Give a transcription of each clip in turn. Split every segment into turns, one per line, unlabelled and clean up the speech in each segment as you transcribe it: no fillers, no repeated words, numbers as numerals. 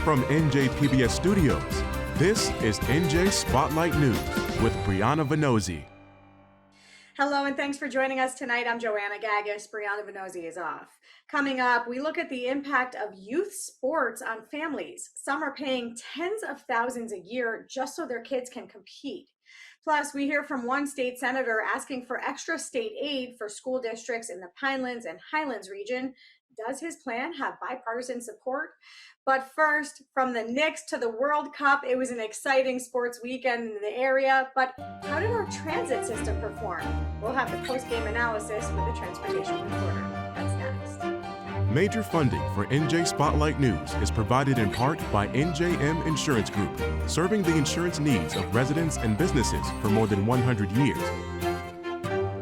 From NJ PBS Studios, this is NJ Spotlight News with Brianna Venozzi.
Hello, and thanks for joining us tonight. I'm Joanna Gagis. Brianna Venozzi is off. Coming up, we look at the impact of youth sports on families. Some are paying tens of thousands a year just so their kids can compete. Plus, we hear from one state senator asking for extra state aid for school districts in the Pinelands and Highlands region. Does his plan have bipartisan support? But first, from the Knicks to the World Cup, it was an exciting sports weekend in the area. But how did our transit system perform? We'll have the post-game analysis with the transportation reporter. That's next.
Major funding for NJ Spotlight News is provided in part by NJM Insurance Group, serving the insurance needs of residents and businesses for more than 100 years.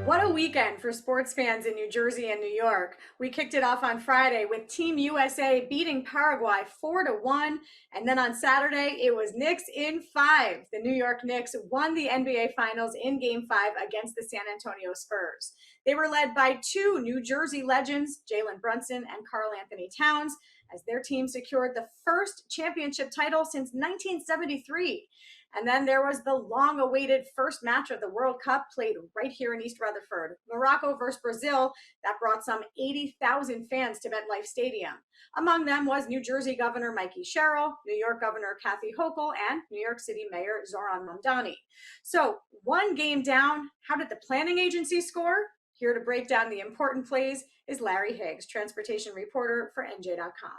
What a weekend for sports fans in New Jersey and New York. We kicked it off on Friday with Team USA beating Paraguay 4-1. And then on Saturday, it was Knicks in 5. The New York Knicks won the NBA Finals in Game 5 against the San Antonio Spurs. They were led by two New Jersey legends, Jalen Brunson and Karl Anthony Towns, as their team secured the first championship title since 1973. And then there was the long-awaited first match of the World Cup played right here in East Rutherford. Morocco versus Brazil, that brought some 80,000 fans to MetLife Stadium. Among them was New Jersey Governor Mikey Sherrill, New York Governor Kathy Hochul, and New York City Mayor Zoran Mamdani. So one game down, how did the planning agency score? Here to break down the important plays is Larry Higgs, transportation reporter for NJ.com.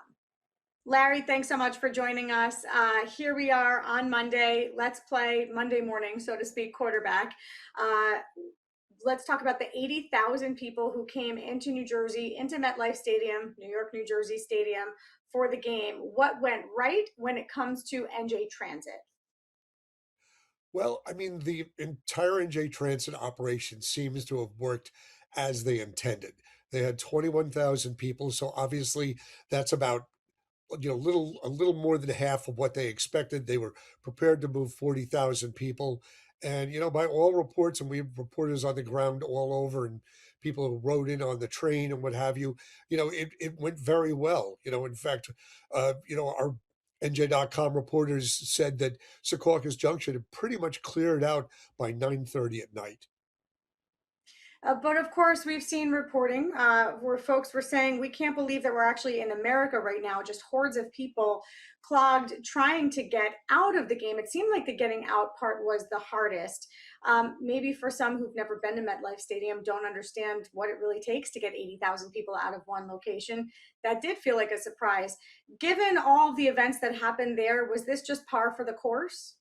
Larry, thanks so much for joining us. Here we are on Monday. Let's play Monday morning, so to speak, quarterback. Let's talk about the 80,000 people who came into New Jersey, into MetLife Stadium, New York, New Jersey Stadium for the game. What went right when it comes to NJ Transit?
Well, I mean, the entire NJ Transit operation seems to have worked as they intended. They had 21,000 people, so obviously that's about a little more than half of what they expected. They were prepared to move 40,000 people. And, by all reports, and we have reporters on the ground all over and people who rode in on the train and what have you, it went very well. In fact, our NJ.com reporters said that Secaucus Junction had pretty much cleared out by 9:30 at night.
But of course, we've seen reporting where folks were saying, we can't believe that we're actually in America right now, just hordes of people clogged trying to get out of the game. It seemed like the getting out part was the hardest. Maybe for some who've never been to MetLife Stadium, don't understand what it really takes to get 80,000 people out of one location. That did feel like a surprise. Given all the events that happened there, was this just par for the course?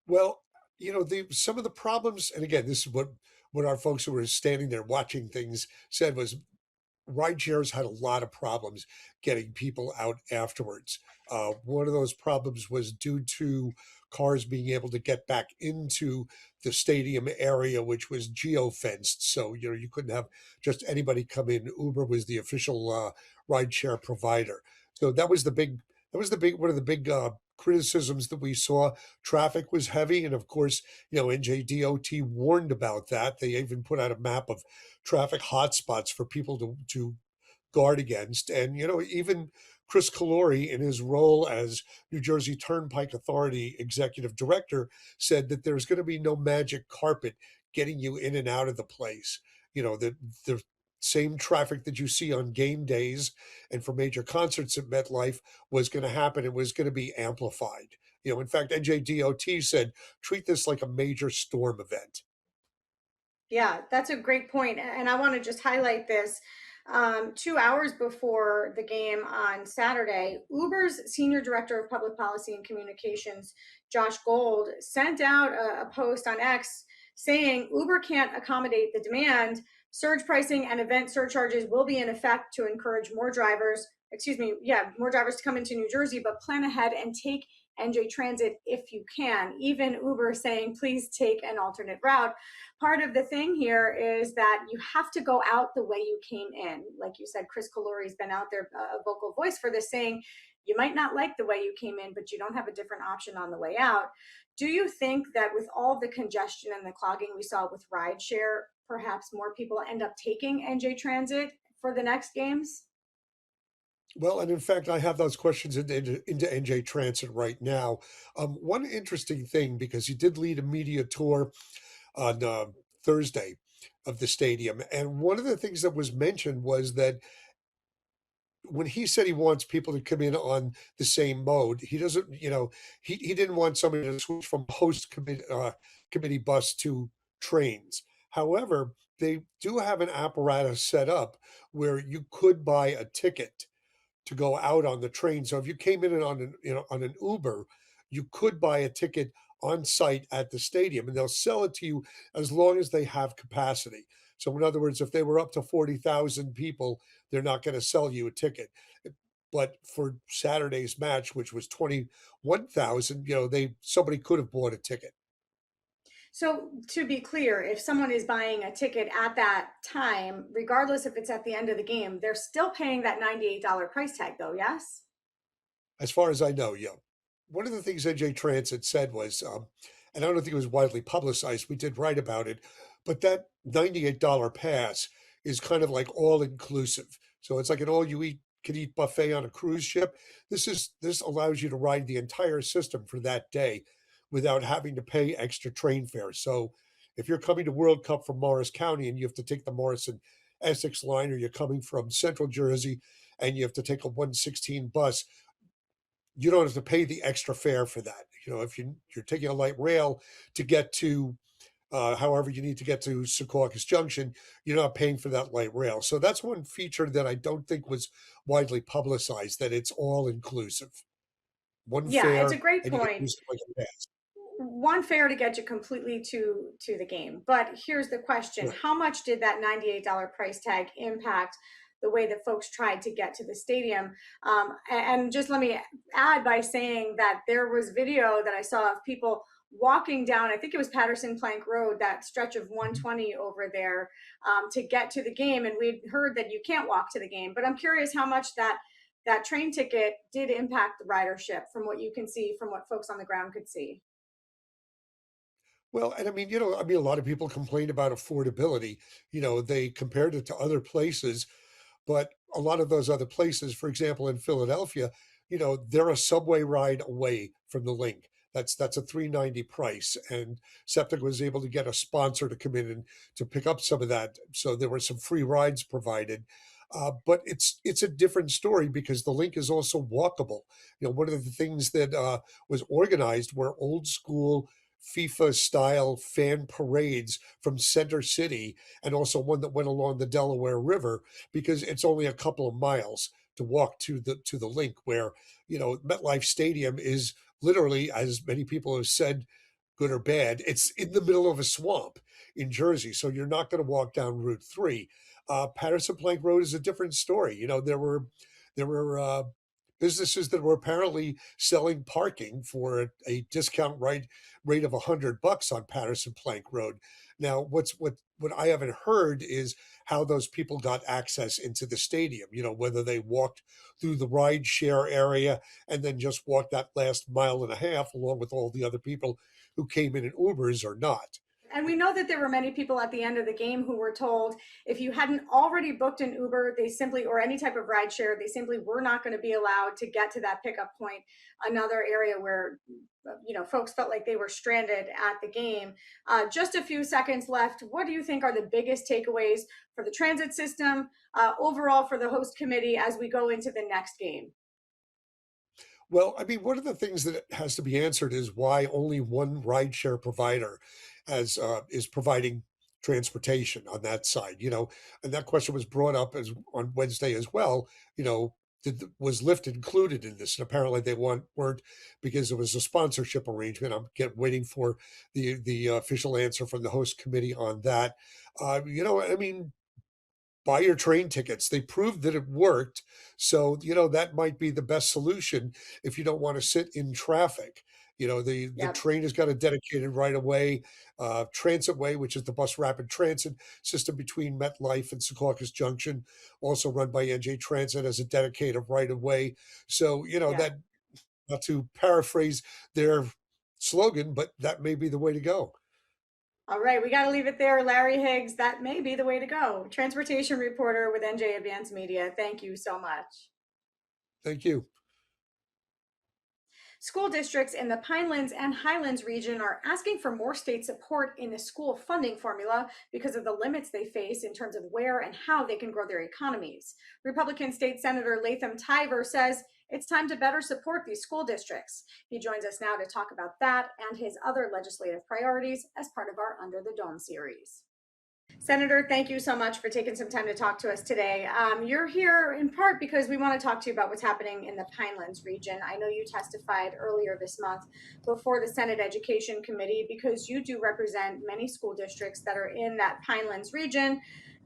Well, some of the problems, and again, this is what our folks who were standing there watching things said was ride shares had a lot of problems getting people out afterwards. One of those problems was due to cars being able to get back into the stadium area, which was geo-fenced. So, you couldn't have just anybody come in. Uber was the official ride share provider. So one of the big criticisms that we saw. Traffic was heavy. And of course, NJDOT warned about that. They even put out a map of traffic hotspots for people to guard against. And, even Chris Calori, in his role as New Jersey Turnpike Authority Executive Director, said that there's going to be no magic carpet getting you in and out of the place. The same traffic that you see on game days and for major concerts at MetLife was going to happen. It was going to be amplified. In fact, NJDOT said, treat this like a major storm event.
Yeah, that's a great point. And I want to just highlight this. 2 hours before the game on Saturday, Uber's Senior Director of Public Policy and Communications, Josh Gold, sent out a post on X saying Uber can't accommodate the demand. Surge pricing and event surcharges will be in effect to encourage more drivers to come into New Jersey, but plan ahead and take NJ Transit if you can. Even Uber saying, please take an alternate route. Part of the thing here is that you have to go out the way you came in. Like you said, Chris Calori's been out there, a vocal voice for this, saying you might not like the way you came in, but you don't have a different option on the way out. Do you think that with all the congestion and the clogging we saw with rideshare, perhaps more people end up taking NJ Transit for the next games?
Well, and in fact, I have those questions into NJ Transit right now. One interesting thing, because he did lead a media tour on Thursday of the stadium, and one of the things that was mentioned was that when he said he wants people to come in on the same mode, he doesn't, he didn't want somebody to switch from committee bus to trains. However, they do have an apparatus set up where you could buy a ticket to go out on the train. So if you came in on on an Uber, you could buy a ticket on site at the stadium, and they'll sell it to you as long as they have capacity. So in other words, if they were up to 40,000 people, they're not going to sell you a ticket. But for Saturday's match, which was 21,000, they somebody could have bought a ticket.
So, to be clear, if someone is buying a ticket at that time, regardless if it's at the end of the game, they're still paying that $98 price tag, though, yes?
As far as I know, yeah. One of the things NJ Transit said was, and I don't think it was widely publicized, we did write about it, but that $98 pass is kind of like all inclusive. So it's like an all you eat can eat buffet on a cruise ship. This allows you to ride the entire system for that day without having to pay extra train fare. So if you're coming to World Cup from Morris County and you have to take the Morrison Essex line, or you're coming from Central Jersey and you have to take a 116 bus, you don't have to pay the extra fare for that. If you're taking a light rail to get to however you need to get to Secaucus Junction, you're not paying for that light rail. So that's one feature that I don't think was widely publicized, that it's all inclusive. One
Yeah, it's a
fare,
great
and you get
point.
used to like a pass.
One fare to get you completely to the game. But here's the question:
Right.
how much did that $98 price tag impact the way that folks tried to get to the stadium? And just let me add by saying that there was video that I saw of people walking down, I think it was Patterson Plank Road, that stretch of
Mhm.
120 over there, to get to the game. And we'd heard that you can't walk to the game. But I'm curious how much that train ticket did impact the ridership, from what you can see, from what folks on the ground could see.
Well, and I mean, a lot of people complain about affordability. They compared it to other places, but a lot of those other places, for example, in Philadelphia, they're a subway ride away from the link. That's a 390 price, and Septic was able to get a sponsor to come in and to pick up some of that. So there were some free rides provided. But it's a different story because the link is also walkable. One of the things that was organized were old school FIFA style fan parades from Center City, and also one that went along the Delaware River, because it's only a couple of miles to walk to the link, where MetLife Stadium is literally, as many people have said, good or bad, it's in the middle of a swamp in Jersey, so you're not going to walk down Route 3. Patterson Plank Road is a different story. There were businesses that were apparently selling parking for a discount rate of $100 on Patterson Plank Road. Now, what I haven't heard is how those people got access into the stadium. Whether they walked through the ride share area and then just walked that last mile and a half along with all the other people who came in Ubers or not.
And we know that there were many people at the end of the game who were told if you hadn't already booked an Uber, they simply, or any type of ride share, they simply were not going to be allowed to get to that pickup point, another area where folks felt like they were stranded at the game. Just a few seconds left. What do you think are the biggest takeaways for the transit system, overall for the host committee, as we go into the next game?
Well, I mean, one of the things that has to be answered is why only one rideshare provider is providing transportation on that side. And that question was brought up as on Wednesday as well. Was Lyft included in this? And apparently they weren't, because it was a sponsorship arrangement. I'm waiting for the official answer from the host committee on that. I mean, buy your train tickets. They proved that it worked. So, that might be the best solution if you don't want to sit in traffic. The
Yep.
train has got a dedicated right of way, transit way, which is the bus rapid transit system between MetLife and Secaucus Junction, also run by NJ Transit as a dedicated right of way. So,
Yeah.
that, not to paraphrase their slogan, but that may be the way to go.
All right, we got to leave it there. Larry Higgs, that may be the way to go. Transportation reporter with NJ Advanced Media. Thank you so much.
Thank you.
School districts in the Pinelands and Highlands region are asking for more state support in the school funding formula because of the limits they face in terms of where and how they can grow their economies. Republican State Senator Latham Tiver says it's time to better support these school districts. He joins us now to talk about that and his other legislative priorities as part of our Under the Dome series. Senator, thank you so much for taking some time to talk to us today. You're here in part because we want to talk to you about what's happening in the Pinelands region. I know you testified earlier this month before the Senate Education Committee because you do represent many school districts that are in that Pinelands region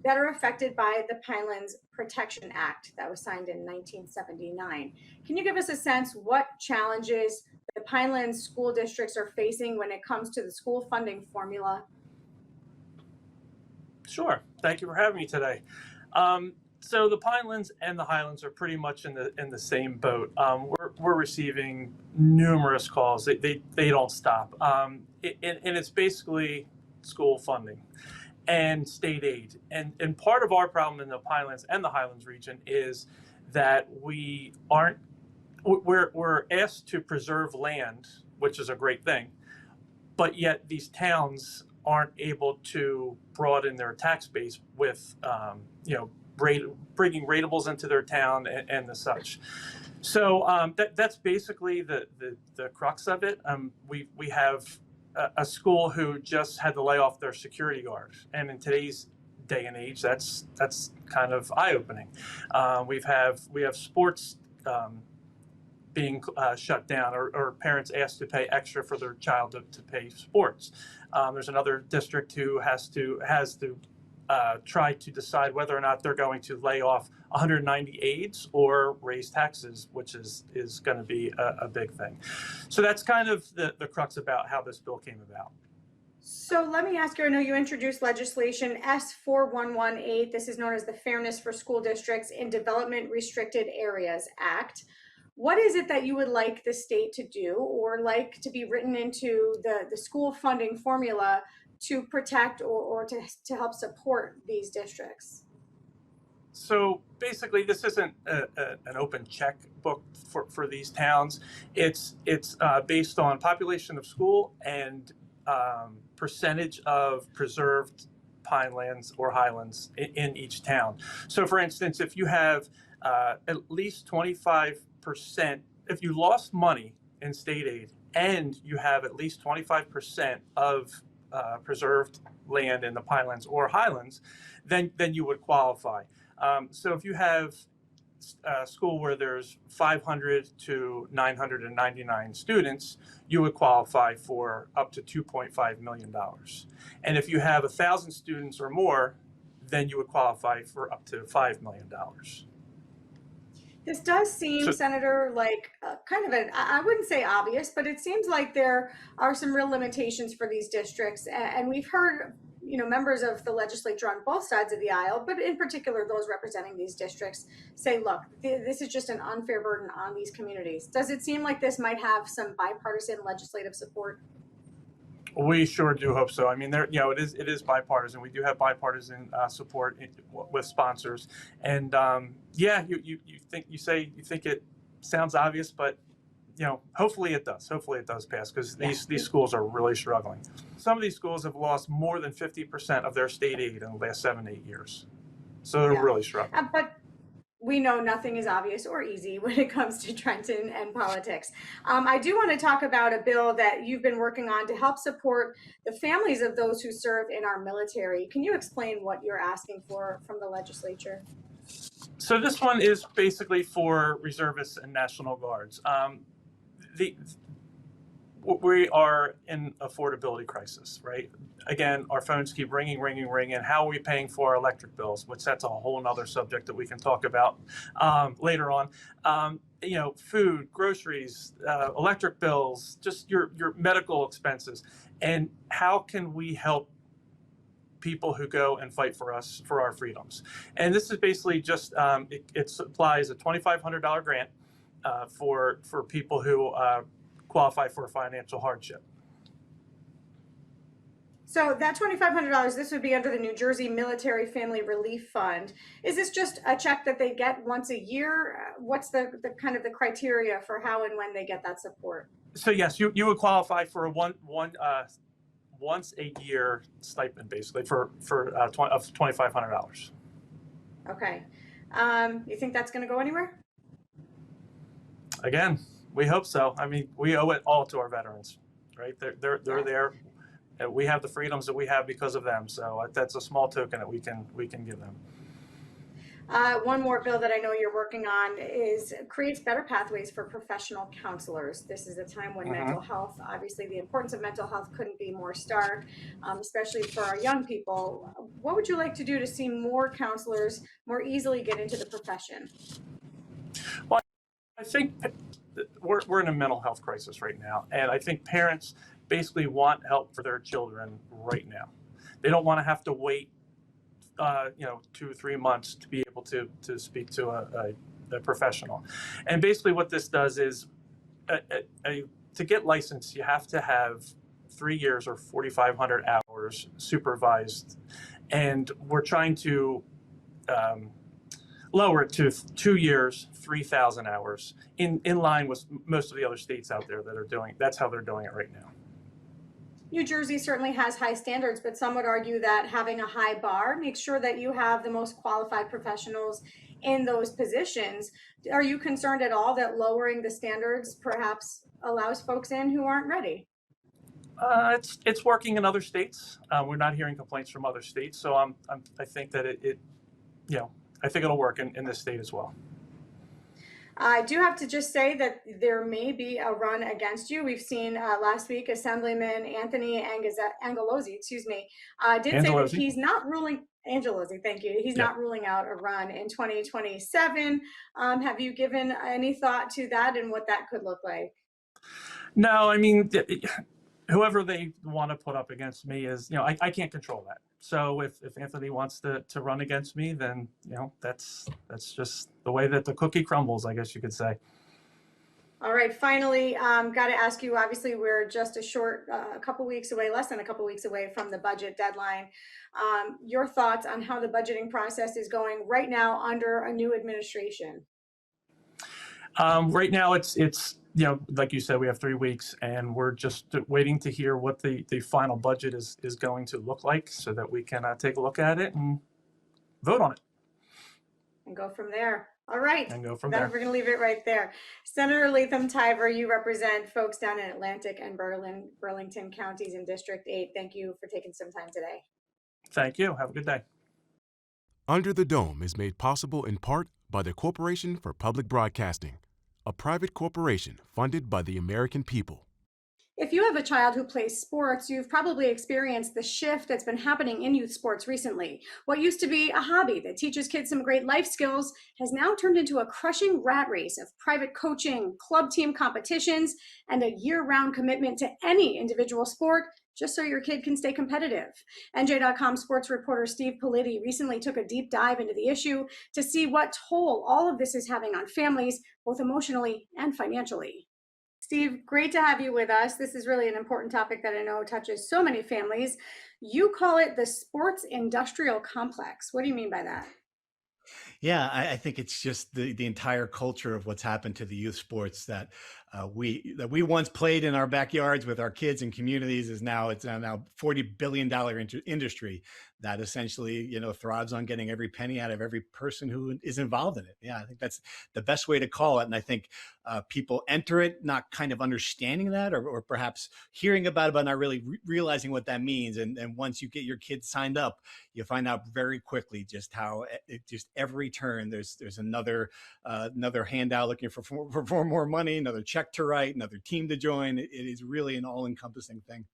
that are affected by the Pinelands Protection Act that was signed in 1979. Can you give us a sense what challenges the Pinelands school districts are facing when it comes to the school funding formula?
Sure. Thank you for having me today. So the Pinelands and the Highlands are pretty much in the same boat. We're receiving numerous calls. They don't stop. And it's basically school funding and state aid. And part of our problem in the Pinelands and the Highlands region is that we're asked to preserve land, which is a great thing, but yet these towns aren't able to broaden their tax base with, bringing ratables into their town and the such. So that's basically the crux of it. We have a school who just had to lay off their security guard, and in today's day and age, that's kind of eye-opening. We have sports being shut down, or parents asked to pay extra for their child to pay sports. There's another district who has to try to decide whether or not they're going to lay off 190 aides or raise taxes, which is going to be a big thing. So that's kind of the crux about how this bill came about.
So let me ask you, I know you introduced legislation S4118. This is known as the Fairness for School Districts in Development Restricted Areas Act. What is it that you would like the state to do or like to be written into the school funding formula to protect or to help support these districts?
So basically, this isn't an open checkbook for these towns. It's based on population of school and percentage of preserved pinelands or highlands in each town. So for instance, if you have at least 25%, if you lost money in state aid and you have at least 25% of preserved land in the pinelands or highlands, then you would qualify. So if you have a school where there's 500 to 999 students, you would qualify for up to $2.5 million. And if you have 1,000 students or more, then you would qualify for up to $5 million.
This does seem, Senator, like kind of I wouldn't say obvious, but it seems like there are some real limitations for these districts. And we've heard, members of the legislature on both sides of the aisle, but in particular, those representing these districts say, look, this is just an unfair burden on these communities. Does it seem like this might have some bipartisan legislative support?
We sure do hope so. I mean, it is bipartisan. We do have bipartisan support with sponsors, and you think it sounds obvious, but hopefully it does. Hopefully it does pass because these schools are really struggling. Some of these schools have lost more than 50% of their state aid in the last 7-8 years, so they're really struggling.
But we know nothing is obvious or easy when it comes to Trenton and politics. I do want to talk about a bill that you've been working on to help support the families of those who serve in our military. Can you explain what you're asking for from the legislature?
So this one is basically for reservists and National Guards. We are in affordability crisis, right? Again, our phones keep ringing. How are we paying for our electric bills? Which that's a whole other subject that we can talk about later on. Food, groceries, electric bills, just your medical expenses. And how can we help people who go and fight for us, for our freedoms? And this is basically just, it supplies a $2,500 grant for people who qualify for financial hardship.
So that $2,500, this would be under the New Jersey Military Family Relief Fund. Is this just a check that they get once a year? What's the kind of the criteria for how and when they get that support?
So yes, you would qualify for a once a year stipend, basically for $2,500.
Okay. You think that's going to go anywhere?
Again, we hope so. I mean, we owe it all to our veterans, right? They're there. We have the freedoms that we have because of them. So that's a small token that we can give them.
One more bill that I know you're working on creates better pathways for professional counselors. This is a time when mental health, obviously the importance of mental health couldn't be more stark, especially for our young people. What would you like to do to see more counselors more easily get into the profession?
Well, I think we're in a mental health crisis right now. And I think parents basically want help for their children right now. They don't want to have to wait 2 or 3 months to be able to speak to a professional. And basically what this does is to get licensed, you have to have 3 years or 4,500 hours supervised. And we're trying to lower it to 2 years, 3,000 hours in line with most of the other states out there that are doing, that's how they're doing it right now.
New Jersey certainly has high standards, but some would argue that having a high bar makes sure that you have the most qualified professionals in those positions. Are you concerned at all that lowering the standards perhaps allows folks in who aren't ready?
It's working in other states. We're not hearing complaints from other states, so I think that I think it'll work in this state as well.
I do have to just say that there may be a run against you. We've seen last week Assemblyman Anthony Angelozzi, did say that he's not ruling Angelozzi. Thank you. He's not ruling out a run in 2027. Have you given any thought to that and what that could look like?
No, I mean, whoever they want to put up against me is, I can't control that. So if Anthony wants to run against me, then, that's just the way that the cookie crumbles, I guess you could say.
All right. Finally, got to ask you, obviously, we're just less than a couple weeks away from the budget deadline. Your thoughts on how the budgeting process is going right now under a new administration?
Right now, it's like you said, we have 3 weeks, and we're just waiting to hear what the final budget is going to look like so that we can take a look at it and vote on it. And
go from there. All right.
And go from there.
We're going to leave it right there. Senator Latham Tiver, you represent folks down in Atlantic and Burlington counties in District 8. Thank you for taking some time today.
Thank you. Have a good day.
Under the Dome is made possible in part by the Corporation for Public Broadcasting, a private corporation funded by the American people.
If you have a child who plays sports, you've probably experienced the shift that's been happening in youth sports recently. What used to be a hobby that teaches kids some great life skills has now turned into a crushing rat race of private coaching, club team competitions, and a year-round commitment to any individual sport just so your kid can stay competitive. NJ.com sports reporter Steve Politi recently took a deep dive into the issue to see what toll all of this is having on families, both emotionally and financially. Steve, great to have you with us. This is really an important topic that I know touches so many families. You call it the sports industrial complex. What do you mean by that?
Yeah, I think it's just the entire culture of what's happened to the youth sports that we once played in our backyards with our kids and communities it's now $40 billion industry that essentially, thrives on getting every penny out of every person who is involved in it. Yeah, I think that's the best way to call it. And I think people enter it not kind of understanding that or perhaps hearing about it, but not really realizing what that means. And once you get your kids signed up, you find out very quickly just how just every turn there's another handout looking for more money, another check to write, another team to join. It is really an all-encompassing thing.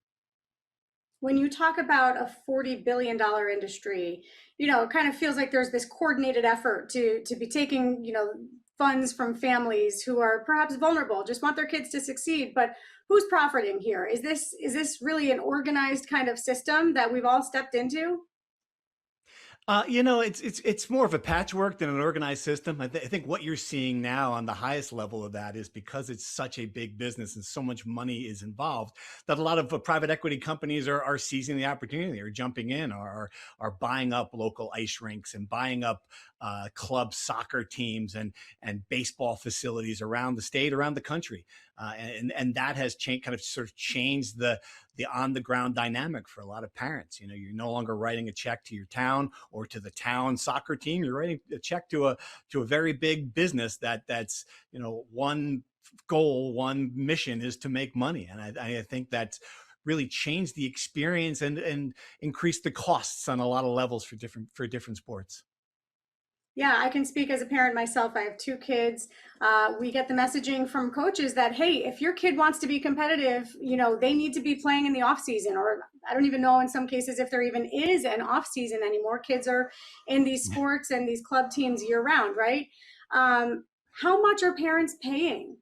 When you talk about a $40 billion industry, it kind of feels like there's this coordinated effort to be taking, funds from families who are perhaps vulnerable, just want their kids to succeed. But who's profiting here? Is this really an organized kind of system that we've all stepped into?
It's more of a patchwork than an organized system. I think what you're seeing now on the highest level of that is because it's such a big business and so much money is involved that a lot of private equity companies are seizing the opportunity, or jumping in, or are buying up local ice rinks and buying up club soccer teams and baseball facilities around the state, around the country, and that has changed, kind of sort of changed the on the ground dynamic for a lot of parents. You're no longer writing a check to your town or to the town soccer team. You're writing a check to a very big business that's one goal, one mission is to make money. And I think that's really changed the experience and increased the costs on a lot of levels for different sports.
Yeah, I can speak as a parent myself. I have two kids. We get the messaging from coaches that, hey, if your kid wants to be competitive, they need to be playing in the off season. Or I don't even know in some cases if there even is an off season anymore. Kids are in these sports and these club teams year round, right? How much are parents paying?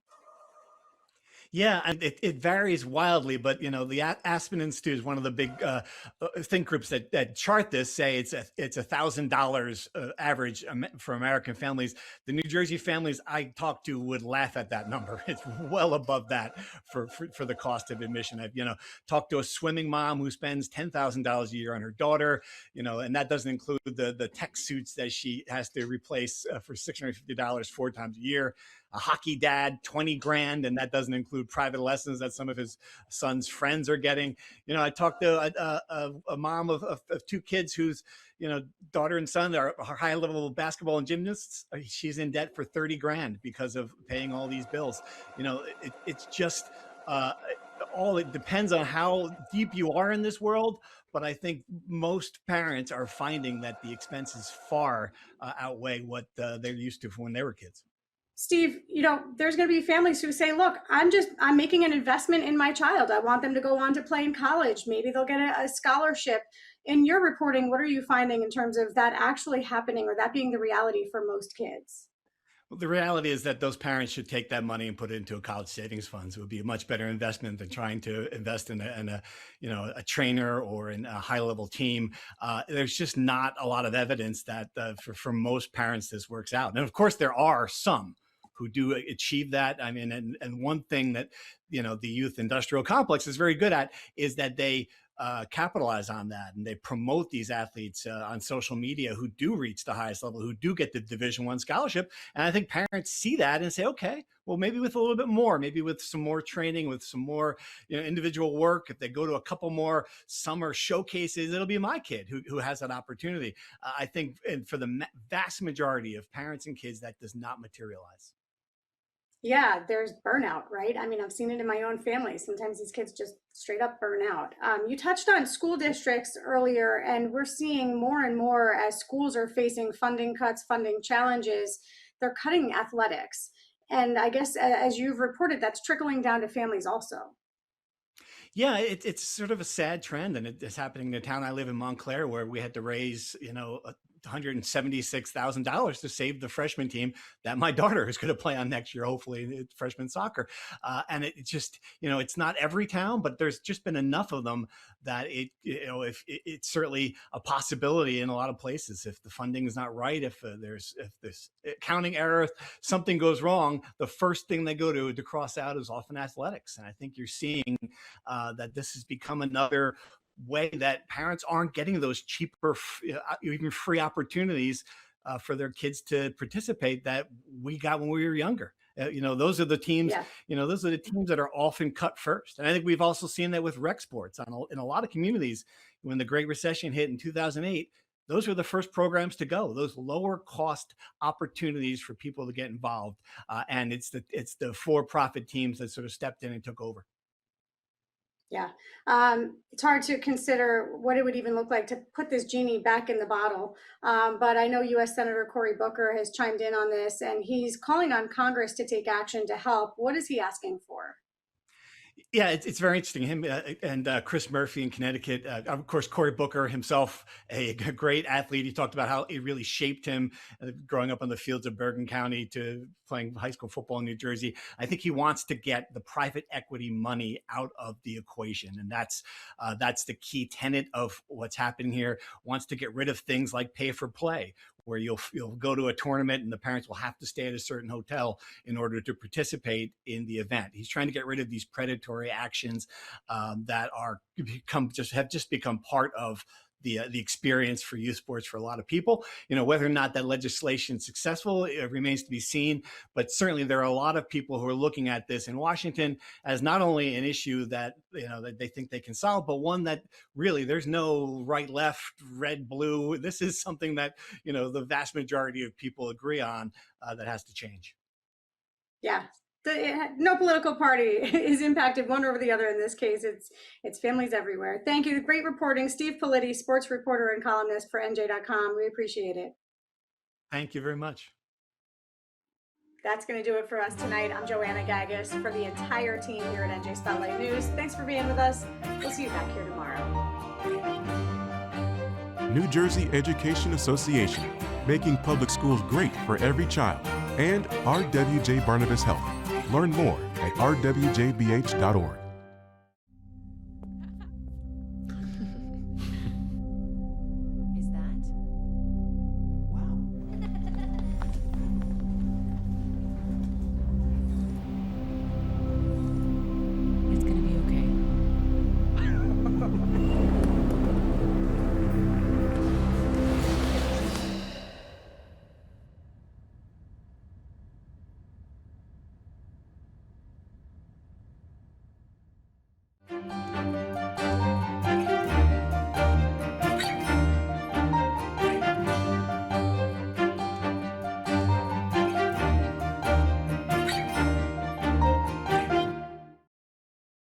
Yeah, and it varies wildly, but the Aspen Institute is one of the big think groups that chart this. Say it's $1,000 average for American families. The New Jersey families I talked to would laugh at that number. It's well above that for the cost of admission. I've talked to a swimming mom who spends $10,000 a year on her daughter, and that doesn't include the tech suits that she has to replace for $650 four times a year. A hockey dad, 20 grand, and that doesn't include private lessons that some of his son's friends are getting. I talked to a mom of two kids whose daughter and son are high level basketball and gymnasts. She's in debt for 30 grand because of paying all these bills. It's just all, it depends on how deep you are in this world. But I think most parents are finding that the expenses far outweigh what they're used to from when they were kids.
Steve, there's going to be families who say, look, I'm making an investment in my child. I want them to go on to play in college. Maybe they'll get a scholarship. In your reporting, what are you finding in terms of that actually happening, or that being the reality for most kids?
Well, the reality is that those parents should take that money and put it into a college savings funds. It would be a much better investment than trying to invest in a trainer or in a high level team. There's just not a lot of evidence that for most parents this works out. And of course, there are some who do achieve that. I mean, and one thing that the youth industrial complex is very good at is that they capitalize on that, and they promote these athletes on social media who do reach the highest level, who do get the Division I scholarship. And I think parents see that and say, okay, well, maybe with a little bit more, maybe with some more training, with some more individual work, if they go to a couple more summer showcases, it'll be my kid who has that opportunity. I think, and for the vast majority of parents and kids, that does not materialize.
Yeah, there's burnout, right? I mean, I've seen it in my own family. Sometimes these kids just straight up burn out. You touched on school districts earlier, and we're seeing more and more as schools are facing funding cuts, funding challenges, they're cutting athletics. And I guess, as you've reported, that's trickling down to families also.
Yeah, it's sort of a sad trend, and it's happening in the town I live in, Montclair, where we had to raise, $176,000 to save the freshman team that my daughter is going to play on next year, hopefully in freshman soccer. And it just, it's not every town, but there's just been enough of them that if it's certainly a possibility in a lot of places. If the funding is not right, if there's accounting error, if something goes wrong, the first thing they go to cross out is often athletics. And I think you're seeing that this has become another way that parents aren't getting those cheaper, even free opportunities for their kids to participate that we got when we were younger. Those are the teams.
Yeah.
Those are the teams that are often cut first. And I think we've also seen that with rec sports in a lot of communities. When the Great Recession hit in 2008, those were the first programs to go. Those lower cost opportunities for people to get involved, and it's the for-profit teams that sort of stepped in and took over.
Yeah. It's hard to consider what it would even look like to put this genie back in the bottle. But I know U.S. Senator Cory Booker has chimed in on this, and he's calling on Congress to take action to help. What is he asking for?
Yeah, it's very interesting. Him and Chris Murphy in Connecticut. Of course, Cory Booker himself, a great athlete. He talked about how it really shaped him growing up on the fields of Bergen County to playing high school football in New Jersey. I think he wants to get the private equity money out of the equation, and that's the key tenet of what's happening here. Wants to get rid of things like pay for play, where you'll go to a tournament and the parents will have to stay at a certain hotel in order to participate in the event. He's trying to get rid of these predatory actions that have just become part of the experience for youth sports for a lot of people. Whether or not that legislation is successful, it remains to be seen. But certainly there are a lot of people who are looking at this in Washington as not only an issue that that they think they can solve, but one that really there's no right, left, red, blue. This is something that the vast majority of people agree on that has to change.
Yeah. No political party is impacted one over the other in this case. It's families everywhere. Thank you. Great reporting. Steve Politi, sports reporter and columnist for NJ.com. We appreciate it.
Thank you very much.
That's going to do it for us tonight. I'm Joanna Gagos for the entire team here at NJ Spotlight News. Thanks for being with us. We'll see you back here tomorrow.
New Jersey Education Association, making public schools great for every child, and RWJ Barnabas Health. Learn more at rwjbh.org.